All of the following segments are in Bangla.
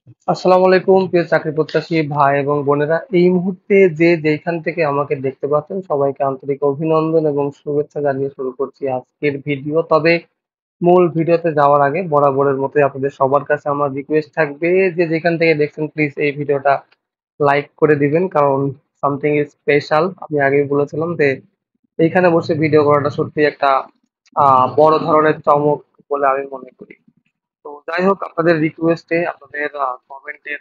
আসসালামু আলাইকুম প্রিয় চাকরি প্রত্যাশী ভাই এবং বোনেরা। এই মুহূর্তে যে যেখান থেকে আমাকে দেখতে পাচ্ছেন সবাইকে আন্তরিক অভিনন্দন এবং শুভেচ্ছা জানিয়ে শুরু করছি আজকের ভিডিও। তবে মূল ভিডিওতে যাওয়ার আগে বরাবরের মতোই আপনাদের সবার কাছে আমার রিকোয়েস্ট থাকবে যে যেখান থেকে দেখছেন প্লিজ এই ভিডিওটা লাইক করে দিবেন, কারণ সামথিং ইজ স্পেশাল। আমি আগেই বলেছিলাম যে এইখানে বসে ভিডিও করাটা সত্যি একটা বড় ধরনের চমক বলে আমি মনে করি। তো যাই হোক, আপনাদের রিকোয়েস্টে আপনাদের কমেন্টের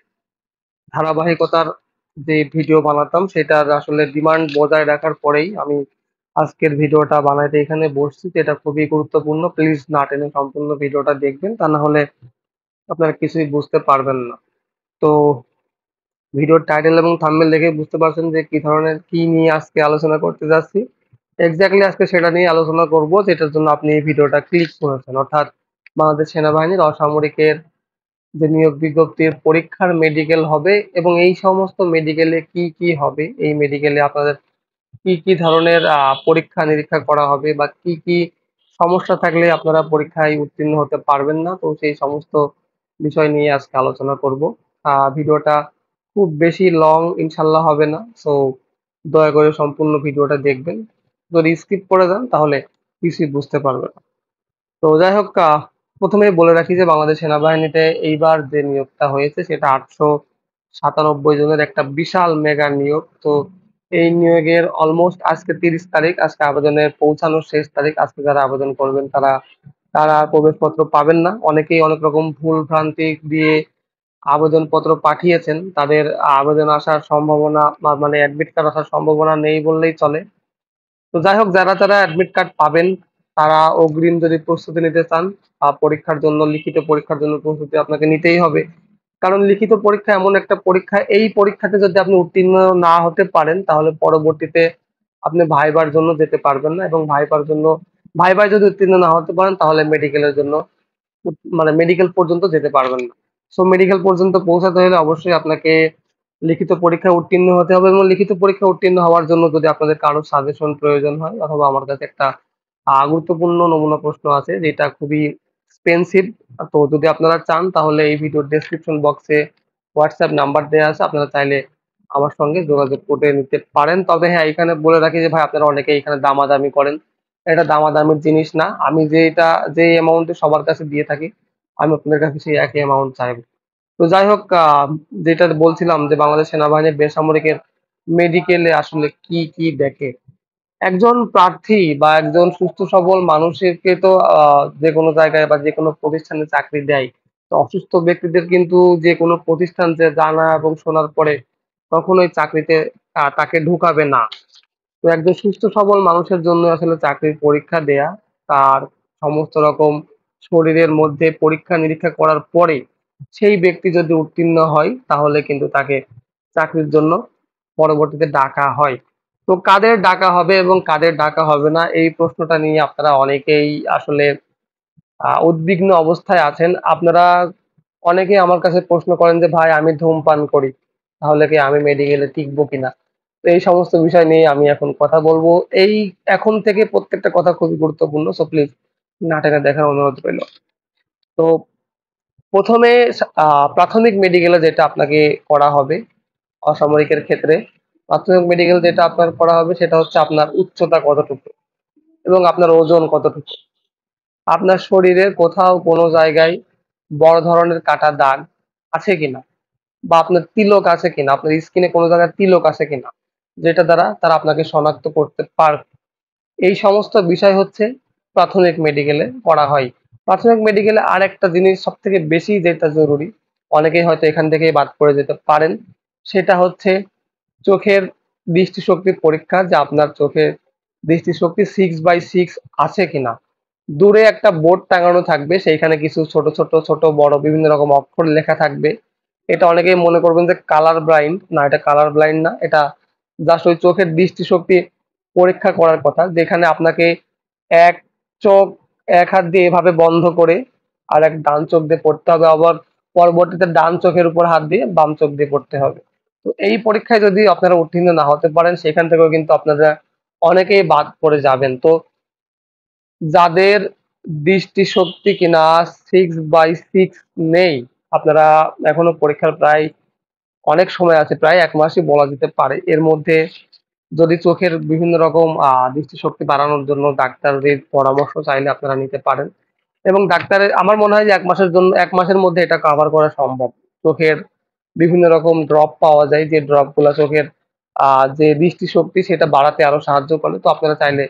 ধারাবাহিকতার যে ভিডিও বানাতাম সেটার আসলে ডিমান্ড বজায় রাখার পরেই আমি আজকের ভিডিওটা বানাইতে এখানে বসছি, যেটা খুবই গুরুত্বপূর্ণ। প্লিজ না টেনে সম্পূর্ণ ভিডিওটা দেখবেন, তা না হলে আপনারা কিছুই বুঝতে পারবেন না। তো ভিডিওর টাইটেল এবং থাম্বনেল দেখে বুঝতে পারছেন যে কি ধরনের কি নিয়ে আজকে আলোচনা করতে যাচ্ছি। এক্স্যাক্টলি আজকে সেটা নিয়ে আলোচনা করব যেটার জন্য আপনি এই ভিডিওটা ক্লিক করেছেন, অর্থাৎ বাংলাদেশ সেনাবাহিনীর অসামরিকের যে নিয়োগ বিজ্ঞপ্তির পরীক্ষার মেডিকেল হবে এবং এই সমস্ত মেডিকেলে কি কি হবে, এই মেডিকেলে আপনাদের কি কি ধরনের পরীক্ষা নিরীক্ষা করা হবে বা কি কি সমস্যা থাকলে আপনারা পরীক্ষায় উত্তীর্ণ হতে পারবেন না, তো সেই সমস্ত বিষয় নিয়ে আজকে আলোচনা করব। ভিডিওটা খুব বেশি লং ইনশাল্লাহ হবে না, সো দয়া করে সম্পূর্ণ ভিডিওটা দেখবেন। যদি স্কিপ করে যান তাহলে কিছুই বুঝতে পারবেন না। তো যাই হোক, প্রথমেই বলে রাখি যে বাংলাদেশ সেনাবাহিনীতে এইবার যে নিয়োগটা হয়েছে সেটা 897 জনের একটা বিশাল মেগা নিয়োগ। তো এই নিয়োগের অলমোস্ট আজকে 30 তারিখ, আজকে আবেদনের পৌঁছানোর শেষ তারিখ। আজকে যারা আবেদন করবেন তারা তারা প্রবেশপত্র পাবেন না। অনেকেই অনেক রকম ভুল ভ্রান্তি দিয়ে আবেদনপত্র পাঠিয়েছেন, তাদের আবেদন আসার সম্ভাবনা মানে অ্যাডমিট কার্ড আসার সম্ভাবনা নেই বললেই চলে। তো যাই হোক, যারা যারা অ্যাডমিট কার্ড পাবেন তারা অগ্রিম যদি প্রস্তুতি নিতে চান, পরীক্ষার জন্য লিখিত পরীক্ষার জন্য প্রস্তুতি আপনাকে নিতেই হবে। কারণ লিখিত পরীক্ষা এমন একটা পরীক্ষা, এই পরীক্ষাতে যদি আপনি উত্তীর্ণ না হতে পারেন তাহলে পরবর্তীতে আপনি ভাইবার জন্য যেতে পারবেন না, এবং ভাইবায় যদি উত্তীর্ণ না হতে পারেন তাহলে মেডিকেলের জন্য মানে মেডিকেল পর্যন্ত যেতে পারবেন না। সো মেডিকেল পর্যন্ত পৌঁছাতে হলে অবশ্যই আপনাকে লিখিত পরীক্ষায় উত্তীর্ণ হতে হবে, এবং লিখিত পরীক্ষা উত্তীর্ণ হওয়ার জন্য যদি আপনাদের কারো সাজেশন প্রয়োজন হয়, অথবা আমার কাছে একটা গুরুত্বপূর্ণ নমুনা প্রশ্ন আছে যেটা খুবই এক্সপেন্সিভ, তো যদি আপনারা চান তাহলে এই ভিডিওর ডেসক্রিপশন বক্সে হোয়াটসঅ্যাপ নাম্বার দেওয়া আছে, আপনারা চাইলে আমার সঙ্গে যোগাযোগ করে নিতে পারেন। তবে হ্যাঁ, এখানে বলে রাখি যে ভাই আপনারা অনেকে এখানে দামাদামি করেন, এটা দামাদামির জিনিস না। আমি যে অ্যামাউন্টে সবার কাছে দিয়ে থাকি আমি আপনাদের কাছে সেই একই অ্যামাউন্ট চাইবো। তো যাই হোক, যেটা বলছিলাম যে বাংলাদেশ সেনাবাহিনীর বেসামরিকের মেডিকেলে আসলে কি কি দেখে। একজন প্রার্থী বা একজন সুস্থ সবল মানুষকে তো যে কোনো জায়গায় বা যে কোনো প্রতিষ্ঠানে চাকরি দেয়। তো অসুস্থ ব্যক্তিদের কিন্তু যে কোনো প্রতিষ্ঠান যে জানা এবং শোনার পরে কখনোই চাকরিতে তাকে ঢুকাবে না। তো একজন সুস্থ সবল মানুষের জন্য আসলে চাকরির পরীক্ষা দেয়া, তার সমস্ত রকম শরীরের মধ্যে পরীক্ষা নিরীক্ষা করার পরে সেই ব্যক্তি যদি উত্তীর্ণ হয় তাহলে কিন্তু তাকে চাকরির জন্য পরবর্তীতে ডাকা হয়। তো কাদের ডাকা হবে এবং কাদের ডাকা হবে না, এই প্রশ্নটা নিয়ে আপনারা অনেকেই আসলে উদ্বিগ্ন অবস্থায় আছেন। আপনারা অনেকেই আমার কাছে প্রশ্ন করেন যে ভাই আমি ধূমপান করি, তাহলে কি আমি মেডিকেলে টিকবো কিনা। তো এই সমস্ত বিষয় নিয়ে আমি এখন কথা বলবো। এই এখন থেকে প্রত্যেকটা কথা খুবই গুরুত্বপূর্ণ, সো প্লিজ নাটকটা দেখার অনুরোধ রইল। তো প্রথমে প্রাথমিক মেডিকেলে যেটা আপনাকে করা হবে অসামরিকের ক্ষেত্রে, প্রাথমিক মেডিকেল যেটা আপনার করা হবে সেটা হচ্ছে আপনার উচ্চতা কতটুকু এবং আপনার ওজন কতটুকু। আপনার শরীরের কোথাও কোনো জায়গায় বড় ধরনের কাটা দাগ আছে কিনা, বা আপনার তিলক আছে কিনা, আপনার স্কিনে কোনো জায়গায় তিলক আছে কিনা, যেটা দ্বারা তারা আপনাকে শনাক্ত করতে পারবে। এই সমস্ত বিষয় হচ্ছে প্রাথমিক মেডিকেলে করা হয়। প্রাথমিক মেডিকেলে আর একটা জিনিস সব থেকে বেশি যেটা জরুরি, অনেকেই হয়তো এখান থেকেই বাদ পড়ে যেতে পারেন, সেটা হচ্ছে চোখের দৃষ্টিশক্তির পরীক্ষা, যে আপনার চোখের দৃষ্টিশক্তি 6/6 আছে কিনা। দূরে একটা বোর্ড টাঙানো থাকবে, সেইখানে কিছু ছোট ছোট ছোট বড় বিভিন্ন রকম অক্ষর লেখা থাকবে। এটা অনেকেই মনে করবেন যে কালার ব্লাইন্ড, না এটা কালার ব্লাইন্ড না, এটা জাস্ট ওই চোখের দৃষ্টিশক্তি পরীক্ষা করার কথা, যেখানে আপনাকে এক চোখ এক হাত দিয়ে এভাবে বন্ধ করে আর এক ডান চোখ দিয়ে পড়তে হবে, আবার পরবর্তীতে ডান চোখের উপর হাত দিয়ে বাম চোখ দিয়ে পড়তে হবে। তো এই পরীক্ষায় যদি আপনারা উত্তীর্ণ না হতে পারেন সেখান থেকেও কিন্তু আপনারা অনেকেই বাদ পড়ে যাবেন। তো যাদের দৃষ্টিশক্তি কিনা 6/6 নেই, আপনারা এখনো পরীক্ষার প্রায় অনেক সময় আছে, প্রায় ১ মাসই বলা যেতে পারে। এর মধ্যে যদি চোখের বিভিন্ন রকম দৃষ্টিশক্তি বাড়ানোর জন্য ডাক্তারদের পরামর্শ চাইলে আপনারা নিতে পারেন। এবং ডাক্তারের আমার মনে হয় যে ১ মাসের জন্য ১ মাসের মধ্যে এটা কভার করা সম্ভব। চোখের বিভিন্ন রকম ড্রপ পাওয়া যায়, যে ড্রপগুলা চোখের যে দৃষ্টিশক্তি সেটা বাড়াতে আরো সাহায্য করে। তো আপনারা চাইলে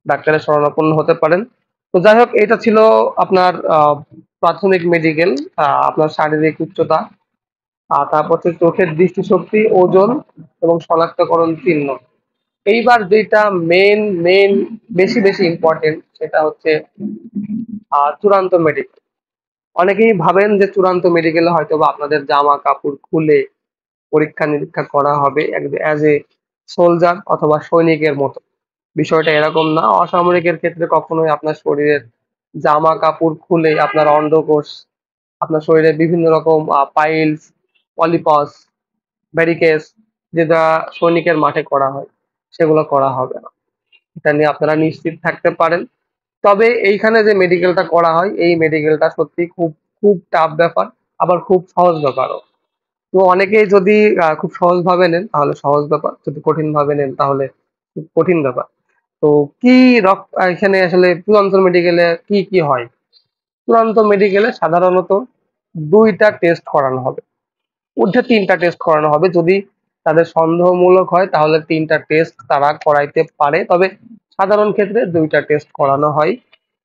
ডাক্তারের শরণাপন্ন হতে পারেন। তো যাই হোক, এটা ছিল আপনার প্রাথমিক মেডিকেল, আপনার শারীরিক উচ্চতা, তারপর হচ্ছে চোখের দৃষ্টিশক্তি, ওজন এবং শনাক্তকরণ চিহ্ন। এইবার যেটা মেইন বেশি ইম্পর্টেন্ট সেটা হচ্ছে চূড়ান্ত মেডিকেল। অনেকেই ভাবেন যে চূড়ান্ত মেডিকেলে হয়তো বা আপনাদের জামা কাপড় খুলে পরীক্ষা নিরীক্ষা করা হবে অ্যাজ এ সোলজার অথবা সৈনিকের মতো। বিষয়টা এরকম না। অসামরিকের ক্ষেত্রে কখনোই আপনার শরীরের জামা কাপড় খুলে আপনার অন্ডকোষ, আপনার শরীরে বিভিন্ন রকম পাইলস, পলিপস, ভেরিকেস, যেটা সৈনিকের মাঠে করা হয়, সেগুলো করা হবে না। এটা নিয়ে আপনারা নিশ্চিত থাকতে পারেন। তবে এইখানে যে মেডিকেলটা করা হয়, এই মেডিকেলটা সত্যি খুব খুব টাফ ব্যাপার, আবার খুব সহজ ব্যাপারও। তো অনেকেই যদি খুব সহজ ভাবে নেন তাহলে সহজ ব্যাপার, যদি কঠিন ভাবে নেন তাহলে খুব কঠিন ব্যাপার। তো কি এখানে আসলে চূড়ান্ত মেডিকেলে কি হয়? চূড়ান্ত মেডিকেলে সাধারণত ২টা টেস্ট করানো হবে, ঊর্ধ্বে ৩টা টেস্ট করানো হবে। যদি তাদের সন্দেহমূলক হয় তাহলে ৩টা টেস্ট তারা করাইতে পারে। তবে সাধারণ ক্ষেত্রে ২টা টেস্ট করানো হয়।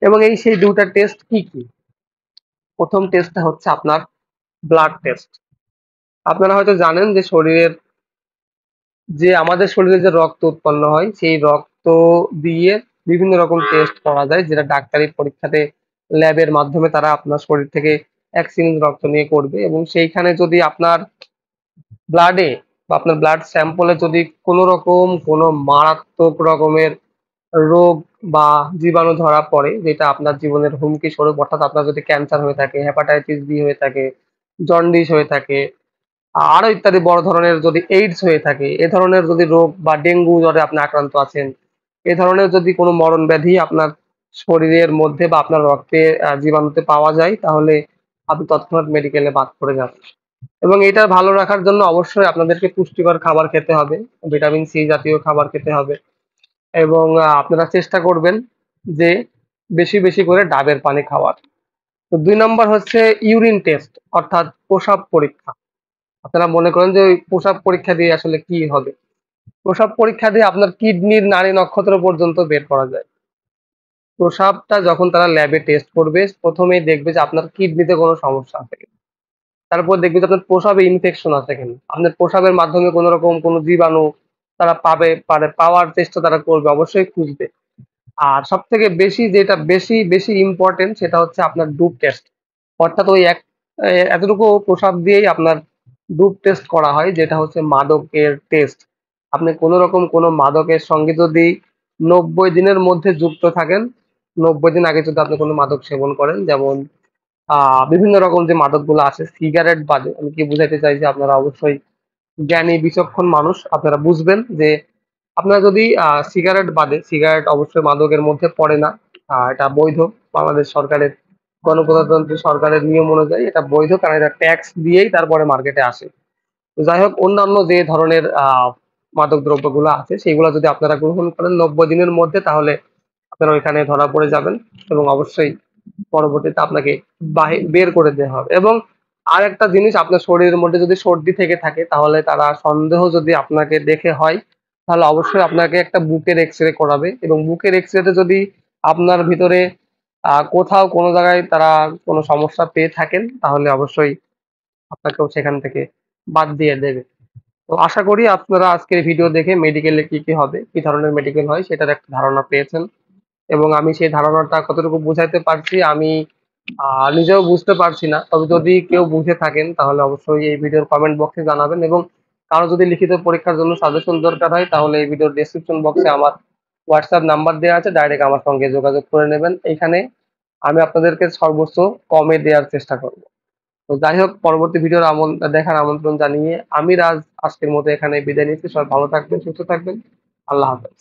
এবং সেই ২টা টেস্ট কি? প্রথম টেস্টটা হচ্ছে আপনার ব্লাড টেস্ট। আপনারা হয়তো জানেন যে আমাদের শরীরে যে রক্ত উৎপন্ন হয়, সেই রক্ত দিয়ে বিভিন্ন রকম টেস্ট করা যায়, যেটা ডাক্তারি পরীক্ষাতে ল্যাবের মাধ্যমে তারা আপনার শরীর থেকে ১ সিরিঞ্জ রক্ত নিয়ে করবে। এবং সেইখানে যদি আপনার ব্লাডে বা আপনার ব্লাড স্যাম্পলে যদি কোনো মারাত্মক রকমের রোগ বা জীবাণু ধরা পড়ে, যেটা আপনার জীবনের হুমকি স্বরূপ, অর্থাৎ আপনার যদি ক্যান্সার হয়ে থাকে, হেপাটাইটিস বি হয়ে থাকে, জন্ডিস হয়ে থাকে, আরো ইত্যাদি বড় ধরনের যদি এইডস হয়ে থাকে, এ ধরনের যদি রোগ বা ডেঙ্গু জ্বরে আপনি আক্রান্ত আছেন, এ ধরনের যদি কোনো মরণ ব্যাধি আপনার শরীরের মধ্যে বা আপনার রক্তে জীবাণুতে পাওয়া যায়, তাহলে আপনি তৎক্ষণাৎ মেডিকেলে বাদ পড়ে যাবেন। এবং এটা ভালো রাখার জন্য অবশ্যই আপনাদেরকে পুষ্টিকর খাবার খেতে হবে, ভিটামিন সি জাতীয় খাবার খেতে হবে। এবং আপনারা চেষ্টা করবেন যে বেশি করে ডাবের পানি খাওয়ার। তো ২ নম্বর হচ্ছে ইউরিন টেস্ট, অর্থাৎ প্রস্রাব পরীক্ষা। আপনারা মনে করেন যে ওই প্রস্রাব পরীক্ষা দিয়ে আসলে কি হবে? প্রস্রাব পরীক্ষা দিয়ে আপনার কিডনির নাড়ি নক্ষত্র পর্যন্ত বের করা যায়। প্রস্রাবটা যখন তারা ল্যাবে টেস্ট করবে, ১ম এই দেখবে যে আপনার কিডনিতে কোনো সমস্যা আছে কিনা। তারপর দেখবে যে আপনার প্রস্রাবে ইনফেকশন আছে কিনা। আপনার প্রস্রাবের মাধ্যমে কোনো রকম কোনো জীবাণু তারা পাওয়ার চেষ্টা তারা করবে, অবশ্যই খুঁজবে। আর সবথেকে বেশি যেটা বেশি ইম্পোর্টেন্ট সেটা হচ্ছে আপনার ডোপ টেস্ট। অর্থাৎ ওই এতটুকু প্রস্রাব দিয়েই আপনার ডোপ টেস্ট করা হয়, যেটা হচ্ছে মাদকের টেস্ট। আপনি কোনো মাদকের সঙ্গে যদি ৯০ দিনের মধ্যে যুক্ত থাকেন, ৯০ দিন আগে যদি আপনি কোনো মাদক সেবন করেন, যেমন বিভিন্ন রকম যে মাদকগুলো আছে সিগারেট বাদে, আমি কি বুঝাইতে চাইছি আপনারা অবশ্যই জ্ঞানী বিচক্ষণ মানুষ, আপনারা বুঝবেন যে আপনারা যদি সিগারেট অবশ্যই মাদকের মধ্যে পড়ে না। এটা বৈধ, বাংলাদেশ সরকারের গণপ্রজাতন্ত্রী সরকারের নিয়ম অনুযায়ী এটা বৈধ, কারণ এটা ট্যাক্স দিয়েই তারপরে মার্কেটে আসে। তো যাই হোক, অন্যান্য যে ধরনের মাদক দ্রব্যগুলো আছে সেগুলো যদি আপনারা গ্রহণ করেন ৯০ দিনের মধ্যে, তাহলে আপনারা ওইখানে ধরা পড়ে যাবেন এবং অবশ্যই পরবর্তীতে আপনাকে বের করে দেওয়া হবে। এবং আরেকটা জিনিস, আপনার শরীরের মধ্যে যদি সর্দি থেকে থাকে তাহলে তারা সন্দেহ যদি আপনাকে দেখে হয়, তাহলে অবশ্যই আপনাকে একটা বুকের এক্স-রে করাবে। এবং বুকের এক্স-রেতে যদি আপনার ভিতরে কোথাও কোনো জায়গায় তারা কোনো সমস্যা পেয়ে থাকেন, তাহলে অবশ্যই আপনাকেও সেখান থেকে বাদ দিয়ে দেবে। তো আশা করি আপনারা আজকের ভিডিও দেখে মেডিকেলে কি হবে, কি ধরনের মেডিকেল হয় সেটার একটা ধারণা পেয়েছেন। এবং আমি সেই ধারণাটা কতটুকু বুঝাইতে পারছি আমি নিজেও বুঝতে পারছি না। তবে যদি কেউ বুঝে থাকেন তাহলে অবশ্যই এই ভিডিওর কমেন্ট বক্সে জানাবেন। এবং কারো যদি লিখিত পরীক্ষার জন্য সাজেশন দরকার হয় তাহলে এই ভিডিওর ডেসক্রিপশন বক্সে আমার হোয়াটসঅ্যাপ নাম্বার দেওয়া আছে, ডাইরেক্ট আমার সঙ্গে যোগাযোগ করে নেবেন। এইখানে আমি আপনাদেরকে সর্বোচ্চ কমে দেওয়ার চেষ্টা করব। তো যাই হোক, পরবর্তী ভিডিওর দেখার আমন্ত্রণ জানিয়ে আমি রাজ আজকের মতো এখানে বিদায় নিচ্ছি। সবাই ভালো থাকবেন, সুস্থ থাকবেন। আল্লাহ হাফেজ।